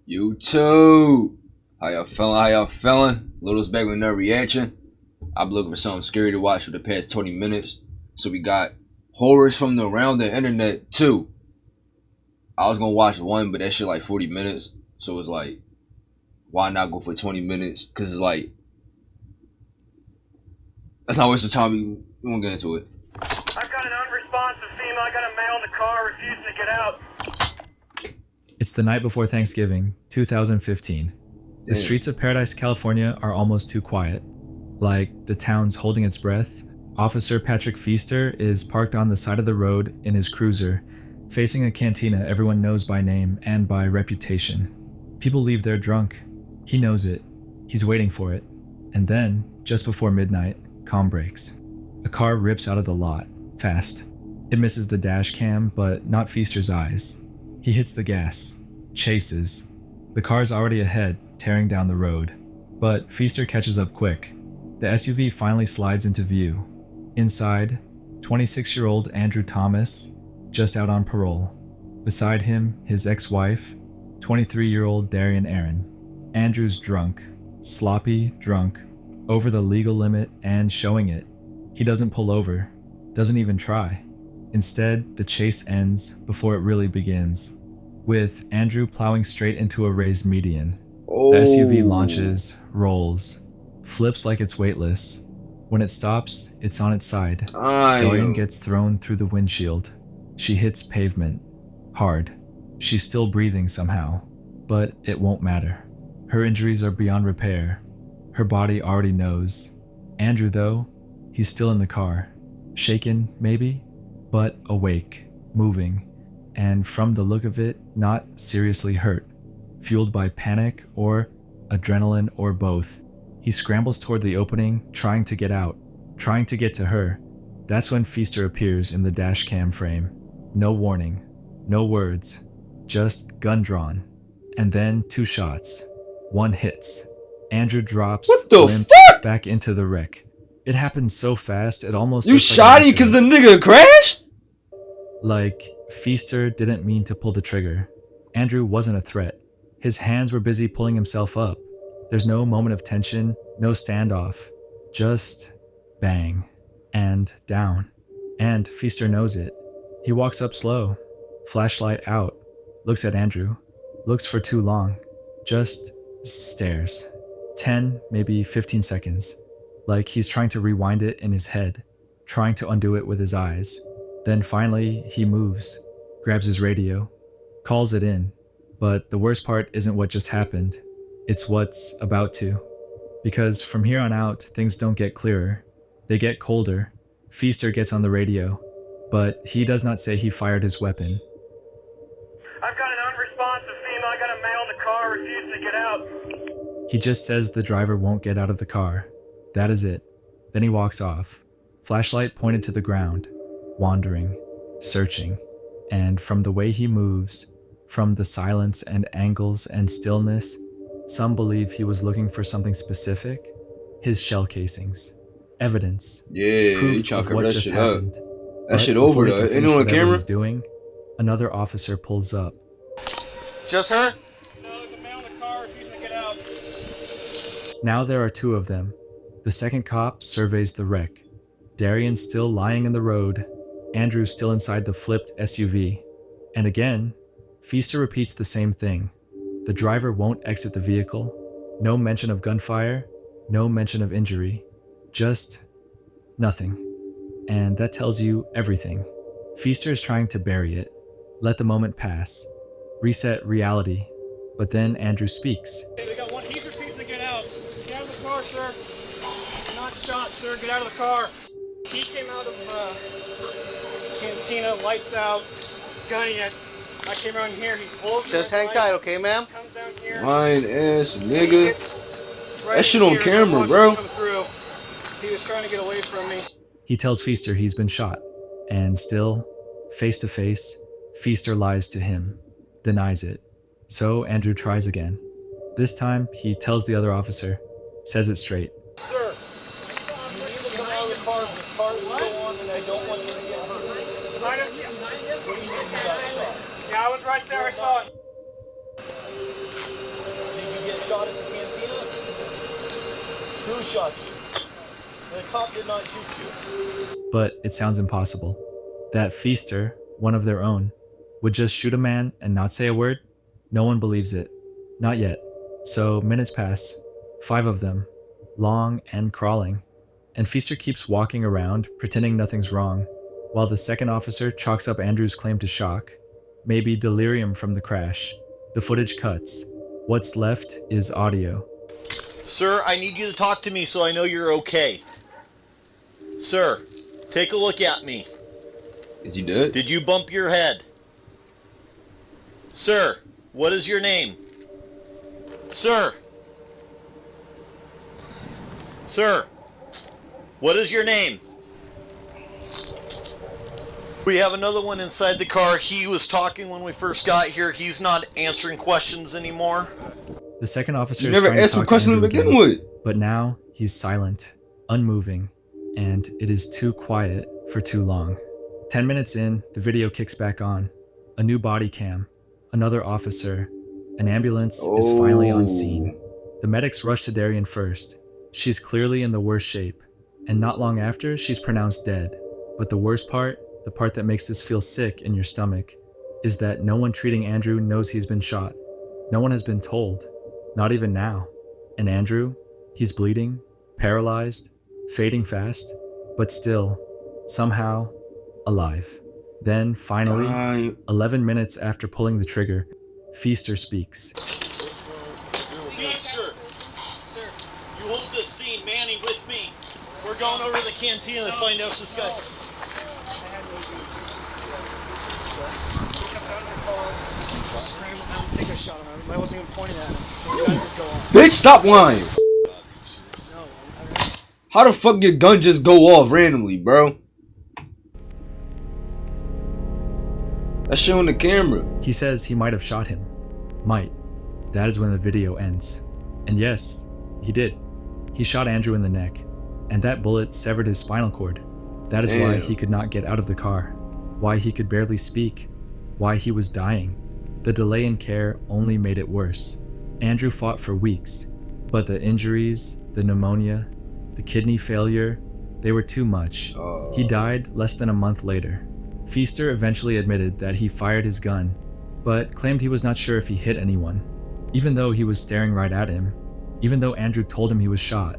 YouTube. How y'all feeling? How y'all feeling? Little's back with another reaction. I've been looking for something scary to watch for the past 20 minutes. So we got horrors from around the internet too. I was gonna watch one, but that shit like 40 minutes. So it's like, why not go for 20 minutes? Cause it's like, let's not waste the time. We won't get into it. I've got an unresponsive female. I got a male in the car refusing to get out. It's the night before Thanksgiving, 2015. The streets of Paradise, California are almost too quiet. Like the town's holding its breath, Officer Patrick Feaster is parked on the side of the road in his cruiser, facing a cantina everyone knows by name and by reputation. People leave there drunk. He knows it. He's waiting for it. And then, just before midnight, calm breaks. A car rips out of the lot, fast. It misses the dash cam, but not Feaster's eyes. He hits the gas, chases. The car's already ahead, tearing down the road. But Feaster catches up quick. The SUV finally slides into view. Inside, 26-year-old Andrew Thomas, just out on parole. Beside him, his ex-wife, 23-year-old Darian Aaron. Andrew's drunk, sloppy drunk, over the legal limit and showing it. He doesn't pull over, doesn't even try. Instead, the chase ends before it really begins, with Andrew plowing straight into a raised median. The SUV launches, rolls, flips like it's weightless. When it stops, it's on its side. Dorian gets thrown through the windshield. She hits pavement, hard. She's still breathing somehow, but it won't matter. Her injuries are beyond repair. Her body already knows. Andrew, though, he's still in the car. Shaken, maybe, but awake, moving, and from the look of it, not seriously hurt. Fueled by panic or adrenaline or both, he scrambles toward the opening, trying to get out, trying to get to her. That's when Feaster appears in the dash cam frame. No warning, no words, just gun drawn. And then 2 shots. One hits. Andrew drops limp back into the wreck. It happens so fast, it almost... You shot him because the nigga crashed? Like, Feaster didn't mean to pull the trigger. Andrew wasn't a threat. His hands were busy pulling himself up. There's no moment of tension, no standoff. Just bang. And down. And Feaster knows it. He walks up slow, flashlight out, looks at Andrew, looks for too long, just stares. 10, maybe 15 seconds. Like he's trying to rewind it in his head, trying to undo it with his eyes. Then finally, he moves, grabs his radio, calls it in. But the worst part isn't what just happened, it's what's about to. Because from here on out, things don't get clearer. They get colder. Feaster gets on the radio, but he does not say he fired his weapon. I've got an unresponsive female. I got a male in the car refusing to get out. He just says the driver won't get out of the car. That is it. Then he walks off, flashlight pointed to the ground, wandering, searching. And from the way he moves, from the silence and angles and stillness, some believe he was looking for something specific. His shell casings. Evidence. Yeah, proof of what just happened. That shit over though. Ain't on the camera? He's doing, another officer pulls up. Just her? No, there's a male in the car refusing to get out. Now there are 2 of them. The second cop surveys the wreck. Darian still lying in the road. Andrew still inside the flipped SUV. And again, Feaster repeats the same thing. The driver won't exit the vehicle. No mention of gunfire. No mention of injury. Just nothing. And that tells you everything. Feaster is trying to bury it. Let the moment pass. Reset reality. But then Andrew speaks. Hey, they got one. He's refusing to get out. Get out of the car, sir. Not shot, sir. Get out of the car. He came out of cantina, lights out, gunning it. I came around here. He pulls. Just hang tight, okay, ma'am? Comes down here. Lying ass nigga. Right That shit on here, camera, I bro. watched him come through. He was trying to get away from me. He tells Feaster he's been shot. And still, face to face, Feaster lies to him. Denies it. So Andrew tries again. This time, he tells the other officer. Says it straight. Sir, you need to come out of the car. This car is still on and I don't want you to get hurt. What do you mean you got shot? Yeah, I was right there. I saw it. shot at the cantina? Who shot you? The cop did not shoot you. But it sounds impossible. That Feaster, one of their own, would just shoot a man and not say a word? No one believes it. Not yet. So minutes pass. 5 of them. Long and crawling. And Feaster keeps walking around, pretending nothing's wrong, while the second officer chalks up Andrew's claim to shock. Maybe delirium from the crash. The footage cuts. What's left is audio. Sir, I need you to talk to me so I know you're okay. Sir, take a look at me. Is he dead? Did you bump your head? Sir, what is your name? Sir. Sir, what is your name? We have another one inside the car. He was talking when we first got here. He's not answering questions anymore. The second officer You is never trying to asked him talk to questions to Andrew begin again, with. but now he's silent, unmoving, and it is too quiet for too long. 10 minutes in, the video kicks back on. A new body cam, another officer, an ambulance is finally on scene. The medics rush to Darian first. She's clearly in the worst shape, and not long after, she's pronounced dead. But the worst part, the part that makes this feel sick in your stomach, is that no one treating Andrew knows he's been shot. No one has been told, not even now. And Andrew, he's bleeding, paralyzed, fading fast, but still, somehow, alive. Then, finally, 11 minutes after pulling the trigger, Feaster speaks. Feaster, sir, you hold this scene. Manny, with me. We're going over to the cantina to find out if this guy... I don't think I shot him. I wasn't even pointing at him. The guy would go off. Bitch, stop lying. How the fuck your gun just go off randomly, bro? That's showing the camera. He says he might have shot him. Might. That is when the video ends. And yes, he did. He shot Andrew in the neck, and that bullet severed his spinal cord. That is why Damn. he could not get out of the car, why he could barely speak, why he was dying. The delay in care only made it worse. Andrew fought for weeks, but the injuries, the pneumonia, the kidney failure, they were too much. He died less than a month later. Feaster eventually admitted that he fired his gun, but claimed he was not sure if he hit anyone, even though he was staring right at him, even though Andrew told him he was shot,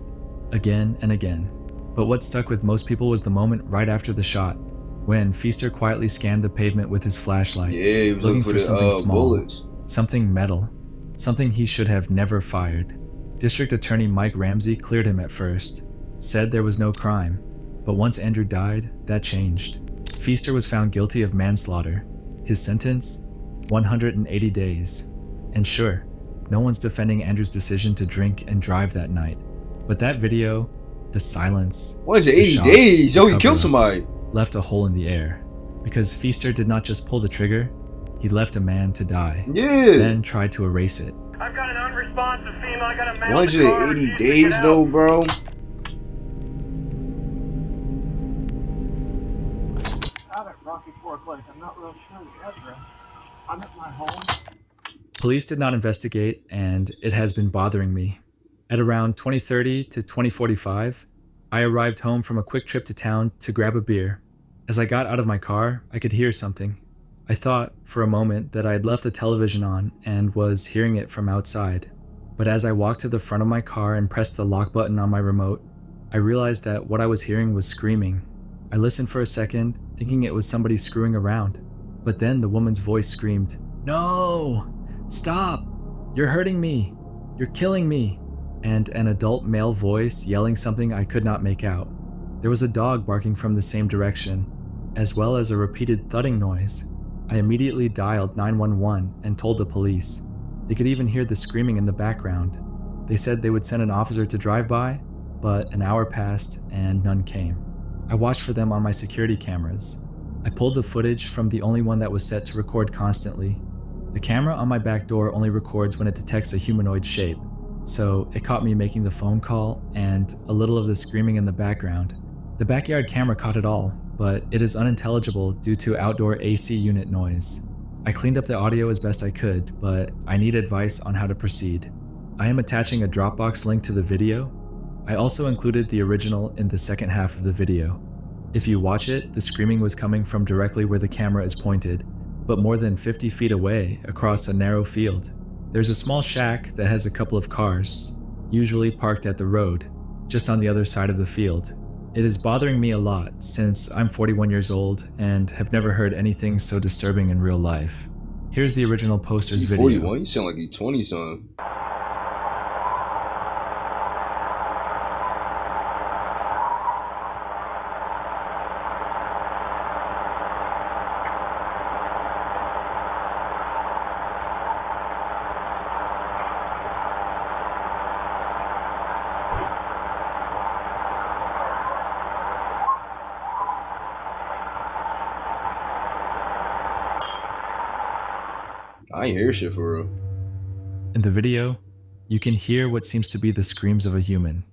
again and again. But what stuck with most people was the moment right after the shot, when Feaster quietly scanned the pavement with his flashlight, Yeah, he was looking looking for something the small, bullets. something metal, something he should have never fired. District Attorney Mike Ramsey cleared him at first, said there was no crime, but once Andrew died, that changed. Feaster was found guilty of manslaughter. His sentence? 180 days. And sure, no one's defending Andrew's decision to drink and drive that night, but that video, the silence, 180 shock, days? Yo, the he killed cover-up, somebody. left a hole in the air, because Feaster did not just pull the trigger, he left a man to die, Yeah. then tried to erase it. I've got an unresponsive female. I got a man. 180 days though, bro. Out at Rocky Fork Lake. I'm not real sure the address. I'm at my home. Police did not investigate, and it has been bothering me. At around 2030 to 2045, I arrived home from a quick trip to town to grab a beer. As I got out of my car, I could hear something. I thought, for a moment, that I had left the television on and was hearing it from outside. But as I walked to the front of my car and pressed the lock button on my remote, I realized that what I was hearing was screaming. I listened for a second, thinking it was somebody screwing around. But then the woman's voice screamed, "No! Stop! You're hurting me! You're killing me!" And an adult male voice yelling something I could not make out. There was a dog barking from the same direction, as well as a repeated thudding noise. I immediately dialed 911 and told the police. They could even hear the screaming in the background. They said they would send an officer to drive by, but an hour passed and none came. I watched for them on my security cameras. I pulled the footage from the only one that was set to record constantly. The camera on my back door only records when it detects a humanoid shape, so it caught me making the phone call and a little of the screaming in the background. The backyard camera caught it all, but it is unintelligible due to outdoor AC unit noise. I cleaned up the audio as best I could, but I need advice on how to proceed. I am attaching a Dropbox link to the video. I also included the original in the second half of the video. If you watch it, the screaming was coming from directly where the camera is pointed, but more than 50 feet away across a narrow field. There's a small shack that has a couple of cars, usually parked at the road, just on the other side of the field. It is bothering me a lot since I'm 41 years old and have never heard anything so disturbing in real life. Here's the original poster's You video. 41? You sound like you 20 something. I ain't hear shit for real. In the video, you can hear what seems to be the screams of a human.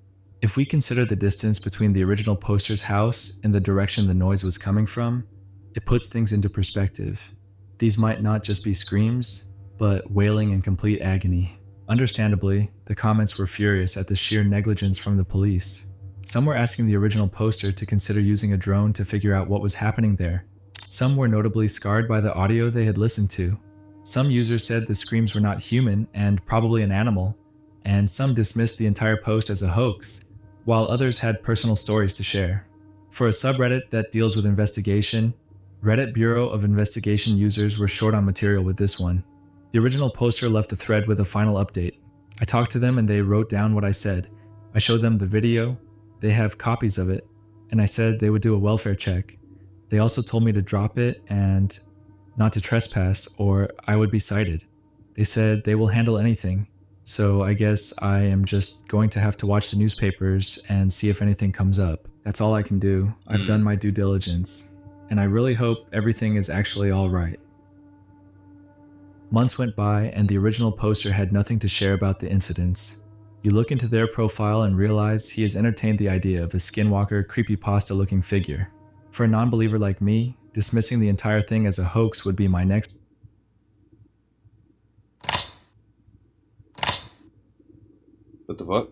If we consider the distance between the original poster's house and the direction the noise was coming from, it puts things into perspective. These might not just be screams, but wailing in complete agony. Understandably, the comments were furious at the sheer negligence from the police. Some were asking the original poster to consider using a drone to figure out what was happening there. Some were notably scarred by the audio they had listened to. Some users said the screams were not human and probably an animal, and some dismissed the entire post as a hoax, while others had personal stories to share. For a subreddit that deals with investigation, Reddit Bureau of Investigation users were short on material with this one. The original poster left the thread with a final update. I talked to them and they wrote down what I said. I showed them the video, they have copies of it, and I said they would do a welfare check. They also told me to drop it and not to trespass or I would be cited. They said they will handle anything, so I guess I am just going to have to watch the newspapers and see if anything comes up. That's all I can do. I've done my due diligence, and I really hope everything is actually all right. Months went by and the original poster had nothing to share about the incidents. You look into their profile and realize he has entertained the idea of a skinwalker, creepypasta-looking figure. For a non-believer like me, dismissing the entire thing as a hoax would be my next. What the fuck?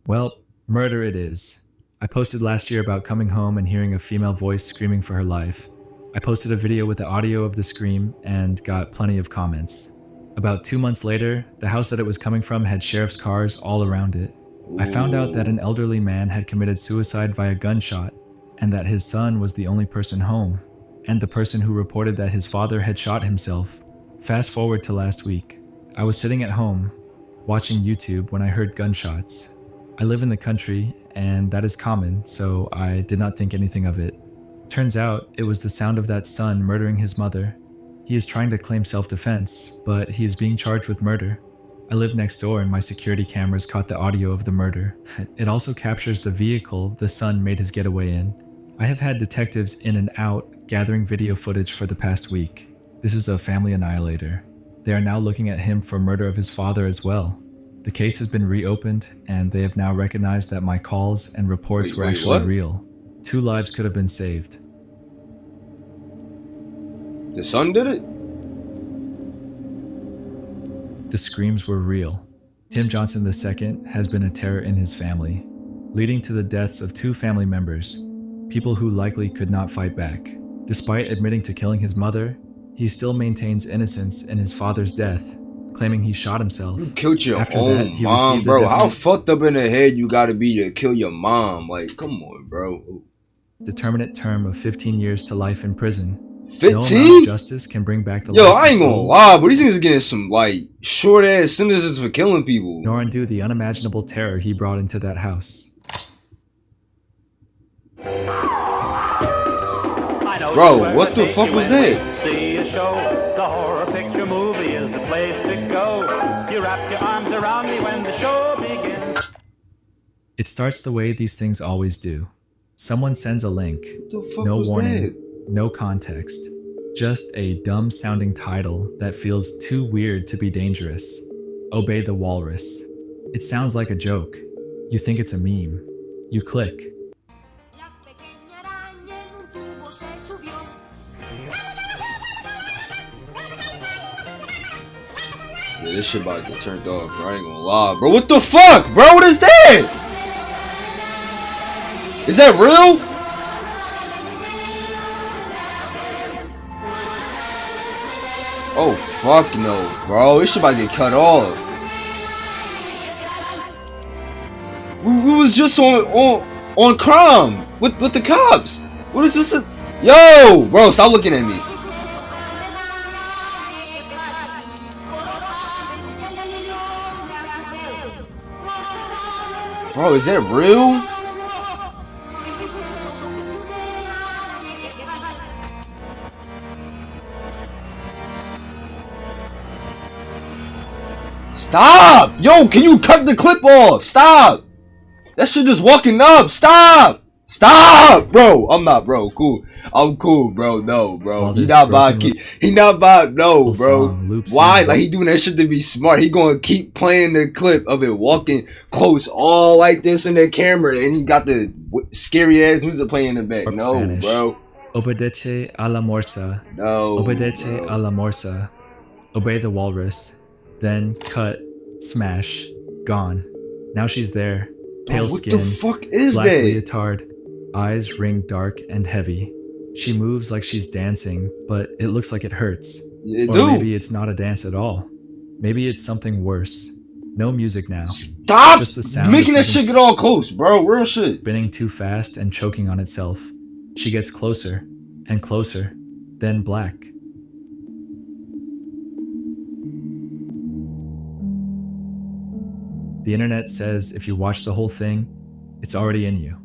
Well, murder it is. I posted last year about coming home and hearing a female voice screaming for her life. I posted a video with the audio of the scream and got plenty of comments. About 2 months later, the house that it was coming from had sheriff's cars all around it. I found out that an elderly man had committed suicide via gunshot and that his son was the only person home, and the person who reported that his father had shot himself. Fast forward to last week. I was sitting at home, watching YouTube when I heard gunshots. I live in the country, and that is common, so I did not think anything of it. Turns out, it was the sound of that son murdering his mother. He is trying to claim self-defense, but he is being charged with murder. I live next door and my security cameras caught the audio of the murder. It also captures the vehicle the son made his getaway in. I have had detectives in and out gathering video footage for the past week. This is a family annihilator. They are now looking at him for murder of his father as well. The case has been reopened and they have now recognized that my calls and reports were actually real. 2 lives could have been saved. The son did it? The screams were real. Tim Johnson II has been a terror in his family, leading to the deaths of 2 family members, people who likely could not fight back. Despite admitting to killing his mother, he still maintains innocence in his father's death, claiming he shot himself. You killed your After own that, he mom, received a bro. How definite- fucked up in the head you gotta be to kill your mom? Like, come on, bro. Determinate term of 15 years to life in prison. No 15? amount of justice can bring back the Yo, life I he ain't gonna stole, lie, but these niggas getting some, like, short ass sentences for killing people. nor undo the unimaginable terror he brought into that house. Bro, what the fuck was that? See a show, the horror picture movie is the place to go. You wrap your arms around me when the show begins. It starts the way these things always do. Someone sends a link, What the fuck no was warning, that? no context, just a dumb sounding title that feels too weird to be dangerous. Obey the Walrus. It sounds like a joke. You think it's a meme. You click. La pequeña araña en un tubo se subió. Yeah, this shit about to get turned off, bro. I ain't gonna lie, bro. What the fuck, bro? What is that? Is that real? Oh, fuck no, bro. This shit about to get cut off. We was just on crime with the cops. What is this? Yo, bro, stop looking at me. Bro, is that real? Stop! Yo, can you cut the clip off? Stop! That shit just walking up. Stop! Stop! Bro, I'm not, bro. Cool. I'm cool, bro. No, bro. He not about he not about no, bro. Why? Like he doing that shit to be smart. He gonna keep playing the clip of it walking close all like this in the camera, and he got the scary ass music playing in the back. No, Spanish. bro. Obedece a la morsa. No. Obedece a la morsa. Obey the walrus. Then cut, smash, gone. Now she's there. Pale What skin, the fuck is black that? leotard, eyes ringed dark and heavy. She moves like she's dancing, but it looks like it hurts. It Or do. maybe it's not a dance at all. Maybe it's something worse. No music now. Stop Just the sound making of that shit seconds get all close, bro. Real shit. spinning too fast and choking on itself. She gets closer and closer, then black. The internet says if you watch the whole thing, it's already in you.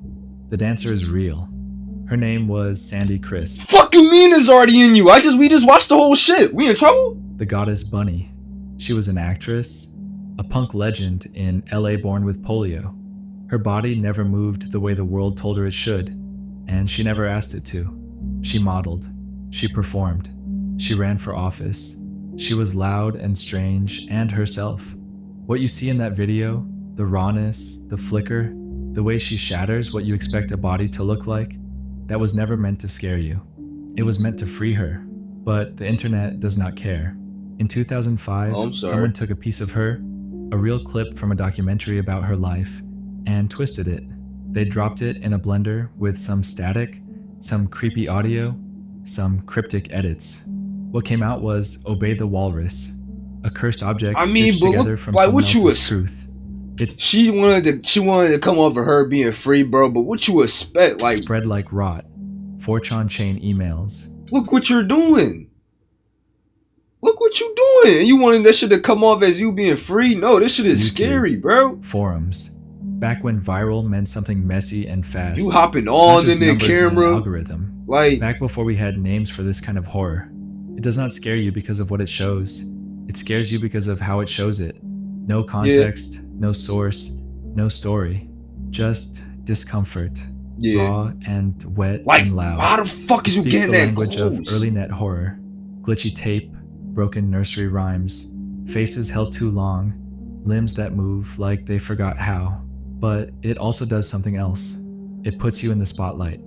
The dancer is real. Her name was Sandy Crisp, Fuck you mean it's already in you? We just watched the whole shit. We in trouble? the goddess bunny. She was an actress, a punk legend in LA born with polio. Her body never moved the way the world told her it should, and she never asked it to. She modeled. She performed. She ran for office. She was loud and strange and herself. What you see in that video, the rawness, the flicker, the way she shatters what you expect a body to look like, that was never meant to scare you. It was meant to free her, but the internet does not care. In 2005, Oh, I'm sorry. someone took a piece of her, a real clip from a documentary about her life, and twisted it. They dropped it in a blender with some static, some creepy audio, some cryptic edits. What came out was Obey the Walrus, a cursed object I mean, stitched but together what- from like, someone what you else's ex- truth. It She wanted to come off of her being free, bro. But what you expect? Like, spread like rot. 4chan chain emails. look what you're doing. Look what you doing. And you wanted that shit to come off as you being free? No, this shit is YouTube. scary, bro. Forums. Back when viral meant something messy and fast. You hopping not on in just the numbers in an camera, algorithm. like, Back before we had names for this kind of horror. It does not scare you because of what it shows. It scares you because of how it shows it. No context, no source, no story. Just discomfort. yeah. Raw and wet Like, and loud. why the fuck It is you speaks getting the that language close? of early net horror. Glitchy tape, broken nursery rhymes, faces held too long, limbs that move like they forgot how. But it also does something else. It puts you in the spotlight.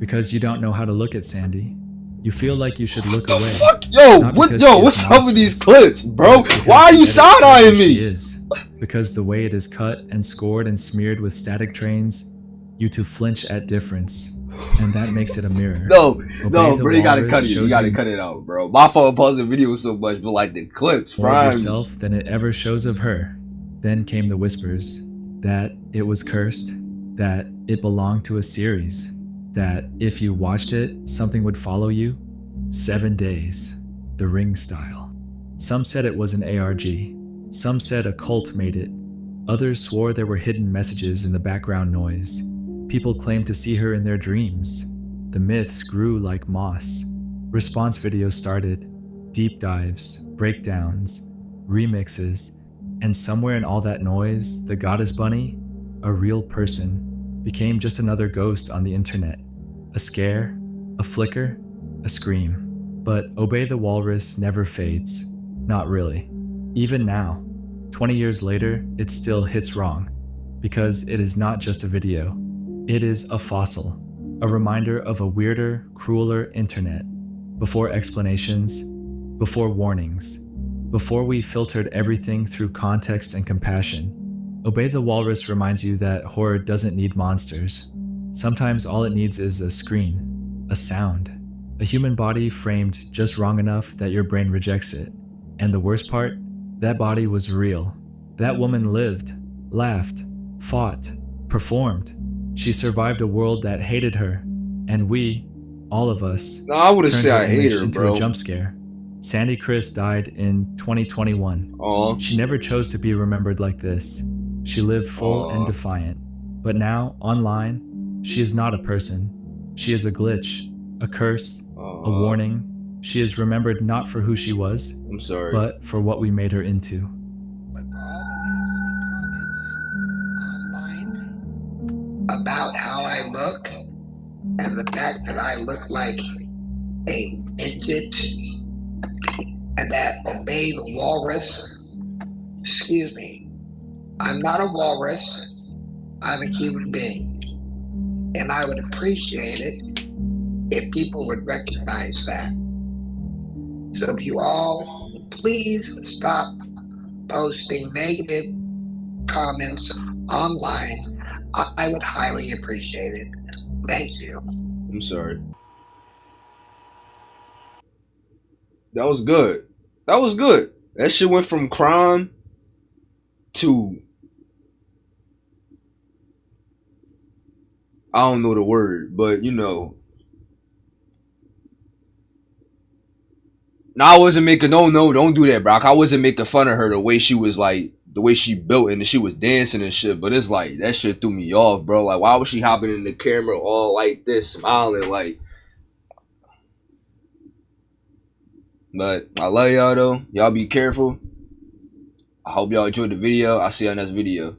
Because you don't know how to look at Sandy. You feel like you should look The away. fuck, yo, Not what, because yo, she what's is up with these monstrous, clips, bro? but because Why are the you edit side shows eyeing who she me? is. Because the way it is cut and scored and smeared with static trains, you to flinch at difference, and that makes it a mirror. No, Obey no, the bro, you gotta Walrus cut it. You shows gotta you got it out, bro. My fault pausing video so much, but like the clips, More of prime. yourself than it ever shows of her. Then came the whispers that it was cursed, that it belonged to a series, that if you watched it, something would follow you. 7 days, the Ring style. Some said it was an ARG. Some said a cult made it. Others swore there were hidden messages in the background noise. People claimed to see her in their dreams. The myths grew like moss. Response videos started, deep dives, breakdowns, remixes, and somewhere in all that noise, the goddess bunny, a real person, became just another ghost on the internet. A scare, a flicker, a scream. But Obey the Walrus never fades. Not really. Even now, 20 years later, it still hits wrong. Because it is not just a video. It is a fossil. A reminder of a weirder, crueler internet. Before explanations, before warnings, Before we filtered everything through context and compassion, Obey the Walrus reminds you that horror doesn't need monsters. Sometimes all it needs is a screen, a sound, a human body framed just wrong enough that your brain rejects it. And the worst part? That body was real. That woman lived, laughed, fought, performed. She survived a world that hated her, and we, all of us, No, I wouldn't turned say her I hate image her, into bro. a jump scare. Sandy Chris died in 2021. Aw. She never chose to be remembered like this. She lived full and defiant. But now, online, she is not a person. She is a glitch, a curse, a warning. She is remembered not for who she was, I'm sorry. but for what we made her into. About how I look and the fact that I look like a midget and that Obey the Walrus, excuse me, I'm not a walrus, I'm a human being. And I would appreciate it if people would recognize that. So if you all please stop posting negative comments online, I would highly appreciate it. Thank you. I'm sorry. That was good. That was good. That shit went from crime to, I don't know the word, but you know. Now I wasn't making don't do that, Brock. I wasn't making fun of her the way she was like, the way she built and she was dancing and shit. But it's like that shit threw me off, bro. Like, why was she hopping in the camera all like this, smiling like? But I love y'all though. Y'all be careful. I hope y'all enjoyed the video. I'll see y'all next video.